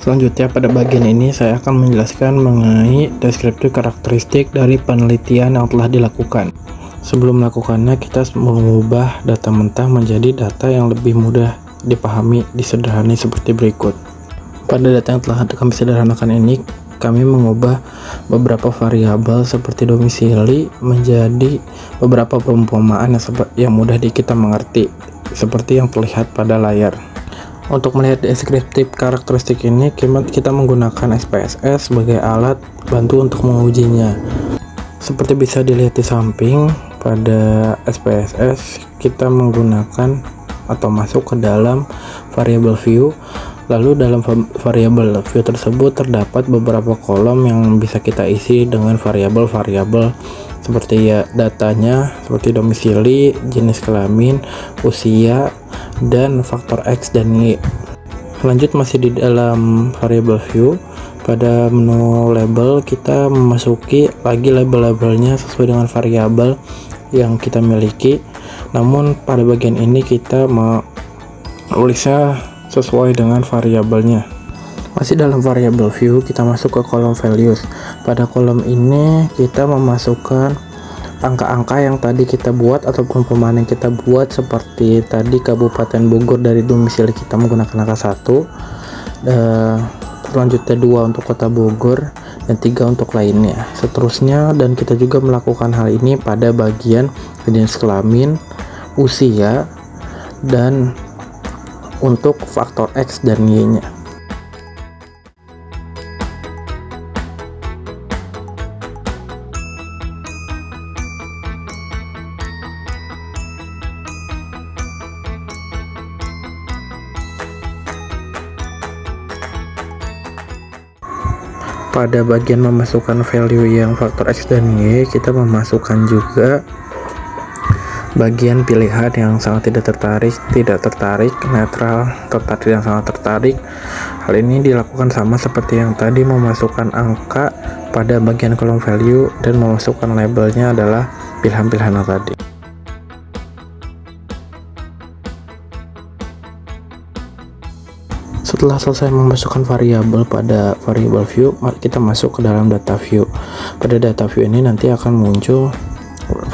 Selanjutnya pada bagian ini saya akan menjelaskan mengenai deskriptif karakteristik dari penelitian yang telah dilakukan. Sebelum melakukannya, kita mengubah data mentah menjadi data yang lebih mudah dipahami, disederhanai seperti berikut. Pada data yang telah kami sederhanakan ini, kami mengubah beberapa variabel seperti domisili menjadi beberapa perumpamaan yang mudah kita mengerti, seperti yang terlihat pada layar. Untuk melihat deskriptif karakteristik ini, kita menggunakan SPSS sebagai alat bantu untuk mengujinya. Seperti bisa dilihat di samping, pada SPSS kita menggunakan atau masuk ke dalam variabel view. Lalu dalam variabel view tersebut terdapat beberapa kolom yang bisa kita isi dengan variabel-variabel seperti datanya, seperti domisili, jenis kelamin, usia, dan faktor X dan Y. Lanjut masih di dalam variabel view, pada menu label kita memasuki lagi label-labelnya sesuai dengan variabel yang kita miliki. Namun pada bagian ini kita menulisnya sesuai dengan variabelnya. Masih dalam variabel view, kita masuk ke kolom values. Pada kolom ini kita memasukkan angka-angka yang tadi kita buat atau perumpamaan yang kita buat, seperti tadi Kabupaten Bogor dari domisili kita menggunakan angka 1, selanjutnya 2 untuk Kota Bogor, dan 3 untuk lainnya, seterusnya. Dan kita juga melakukan hal ini pada bagian jenis kelamin, usia, dan untuk faktor X dan Y nya. Pada bagian memasukkan value yang faktor X dan Y, kita memasukkan juga bagian pilihan yang sangat tidak tertarik, netral, tertarik, dan sangat tertarik. Hal ini dilakukan sama seperti yang tadi, memasukkan angka pada bagian kolom value dan memasukkan labelnya adalah pilihan-pilihan tadi. Setelah selesai memasukkan variabel pada variabel view, kita masuk ke dalam data view. Pada data view ini nanti akan muncul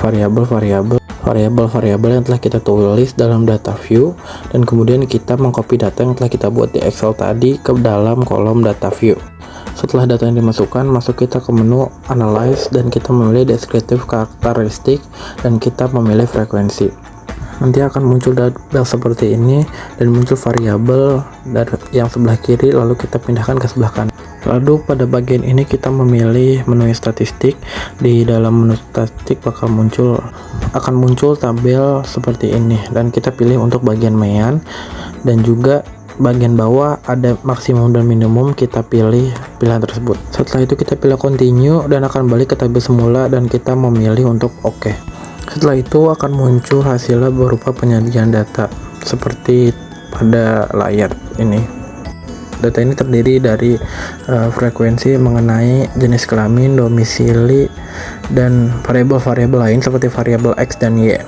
variabel-variabel yang telah kita tulis dalam data view, dan kemudian kita mengcopy data yang telah kita buat di Excel tadi ke dalam kolom data view. Setelah data yang dimasukkan, masuk kita ke menu analyze dan kita memilih deskriptif karakteristik dan kita memilih frekuensi. Nanti akan muncul tabel seperti ini dan muncul variabel dari yang sebelah kiri, lalu kita pindahkan ke sebelah kanan. Lalu pada bagian ini kita memilih menu statistik. Di dalam menu statistik akan muncul tabel seperti ini, dan kita pilih untuk bagian mean, dan juga bagian bawah ada maksimum dan minimum, kita pilih pilihan tersebut. Setelah itu kita pilih continue dan akan balik ke tabel semula dan kita memilih untuk OK. Setelah itu akan muncul hasilnya berupa penyajian data seperti pada layar ini. Data ini terdiri dari frekuensi mengenai jenis kelamin, domisili, dan variabel-variabel lain seperti variabel X dan Y.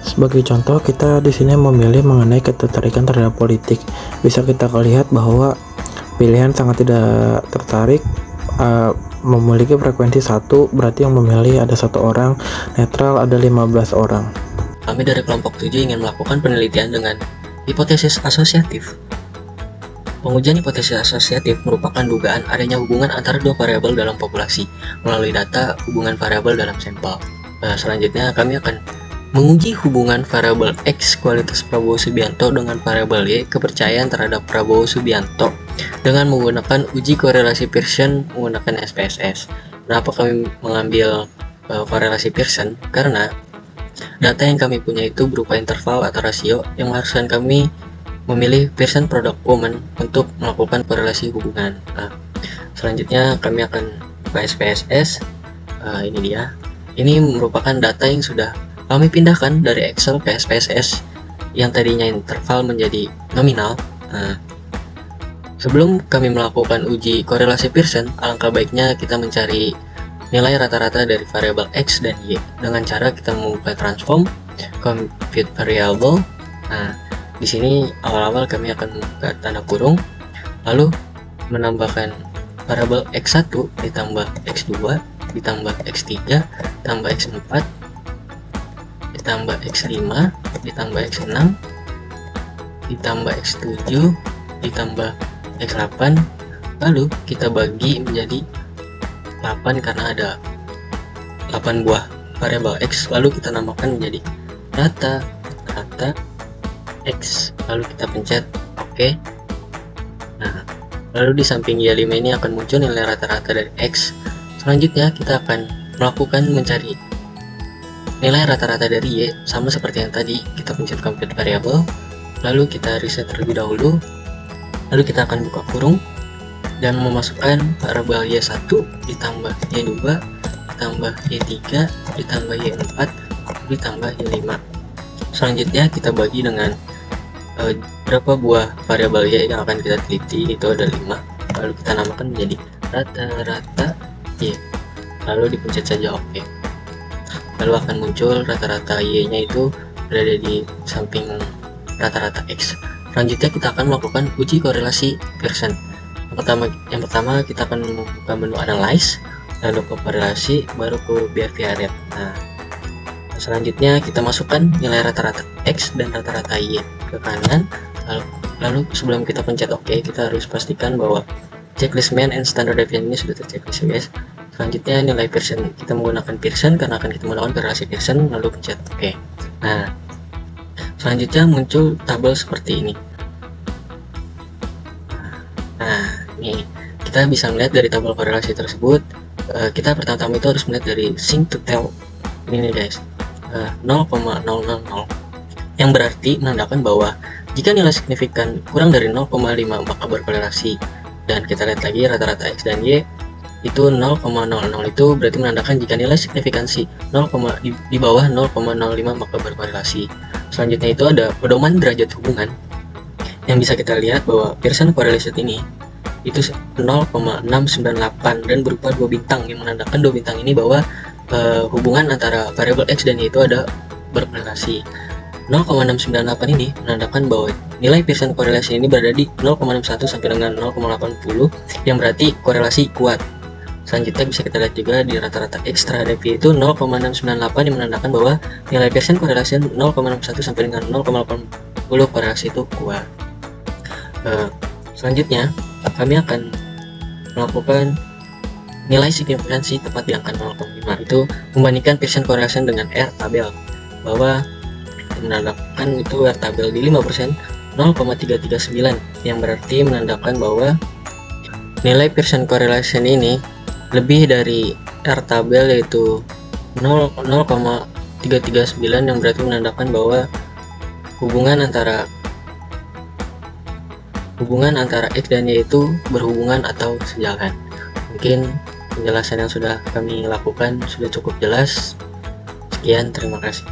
Sebagai contoh, kita di sini memilih mengenai ketertarikan terhadap politik. Bisa kita lihat bahwa pilihan sangat tidak tertarik memiliki frekuensi 1, berarti yang memilih ada 1 orang, netral ada 15 orang. Kami dari kelompok 7 ingin melakukan penelitian dengan hipotesis asosiatif. Pengujian hipotesis asosiatif merupakan dugaan adanya hubungan antara dua variabel dalam populasi melalui data hubungan variabel dalam sampel. Selanjutnya kami akan menguji hubungan variabel X kualitas Prabowo Subianto dengan variabel Y kepercayaan terhadap Prabowo Subianto dengan menggunakan uji korelasi Pearson menggunakan SPSS. Kenapa kami mengambil korelasi Pearson? Karena data yang kami punya itu berupa interval atau rasio yang mengharuskan kami memilih Pearson product common untuk melakukan korelasi hubungan. Selanjutnya kami akan ke SPSS. Ini dia. Ini merupakan data yang sudah kami pindahkan dari Excel ke SPSS yang tadinya interval menjadi nominal. Sebelum kami melakukan uji korelasi Pearson, alangkah baiknya kita mencari nilai rata-rata dari variabel X dan Y dengan cara kita membuka transform, compute variable. Di sini awal-awal kami akan membuka tanda kurung, lalu menambahkan variabel X1 ditambah X2 ditambah X3 ditambah X4 ditambah X5 ditambah X6 ditambah X7 ditambah X8, lalu kita bagi menjadi 8 karena ada 8 buah variabel X, lalu kita namakan menjadi rata X, lalu kita pencet OK. Nah, lalu di samping Y5 ini akan muncul nilai rata-rata dari X. Selanjutnya kita akan melakukan mencari nilai rata-rata dari Y, sama seperti yang tadi, kita pencet complete variable, lalu kita reset terlebih dahulu, lalu kita akan buka kurung dan memasukkan variabel Y1 ditambah Y2 ditambah Y3 ditambah Y4 ditambah Y5. Selanjutnya kita bagi dengan berapa buah variabel Y yang akan kita teliti, itu ada 5, lalu kita namakan menjadi rata-rata Y, lalu dipencet saja OK. Lalu akan muncul rata-rata Y nya itu berada di samping rata-rata X. Selanjutnya kita akan melakukan uji korelasi Pearson. Yang pertama kita akan membuka menu analyze, lalu ke korelasi, baru ke bivariate. Nah, selanjutnya kita masukkan nilai rata-rata X dan rata-rata Y ke kanan, lalu sebelum kita pencet OK, kita harus pastikan bahwa checklist main and standard deviation ini sudah terchecklist, guys. Selanjutnya nilai Pearson, kita menggunakan Pearson karena akan kita menggunakan korelasi Pearson, lalu pencet OK. Nah, selanjutnya muncul tabel seperti ini. Nah, ini kita bisa melihat dari tabel korelasi tersebut, kita pertama-tama itu harus melihat dari sink to tail ini nih, guys. 0,000, yang berarti menandakan bahwa jika nilai signifikan kurang dari 0,5 maka berkorelasi. Dan kita lihat lagi rata-rata X dan Y itu 0,00, itu berarti menandakan jika nilai signifikansi di bawah 0,05 maka berkorelasi. Selanjutnya itu ada pedoman derajat hubungan, yang bisa kita lihat bahwa Pearson correlation ini itu 0,698 dan berupa 2 bintang, yang menandakan 2 bintang ini bahwa hubungan antara variabel X dan Y itu ada berkorelasi. 0,698 ini menandakan bahwa nilai Pearson korelasi ini berada di 0,61 sampai dengan 0,80, yang berarti korelasi kuat. Selanjutnya bisa kita lihat juga di rata-rata X terhadap Y itu 0,698, yang menandakan bahwa nilai Pearson korelasi 0,61 sampai dengan 0,80 korelasi itu kuat. Selanjutnya kami akan melakukan nilai signifikansi tepat di angka 0,5, itu membandingkan Pearson correlation dengan R tabel, bahwa menandakan itu R tabel di 5% 0,339, yang berarti menandakan bahwa nilai Pearson correlation ini lebih dari R tabel, yaitu 0,339, yang berarti menandakan bahwa hubungan antara X dan Y itu berhubungan atau sejalan. Mungkin penjelasan yang sudah kami lakukan sudah cukup jelas. Sekian, terima kasih.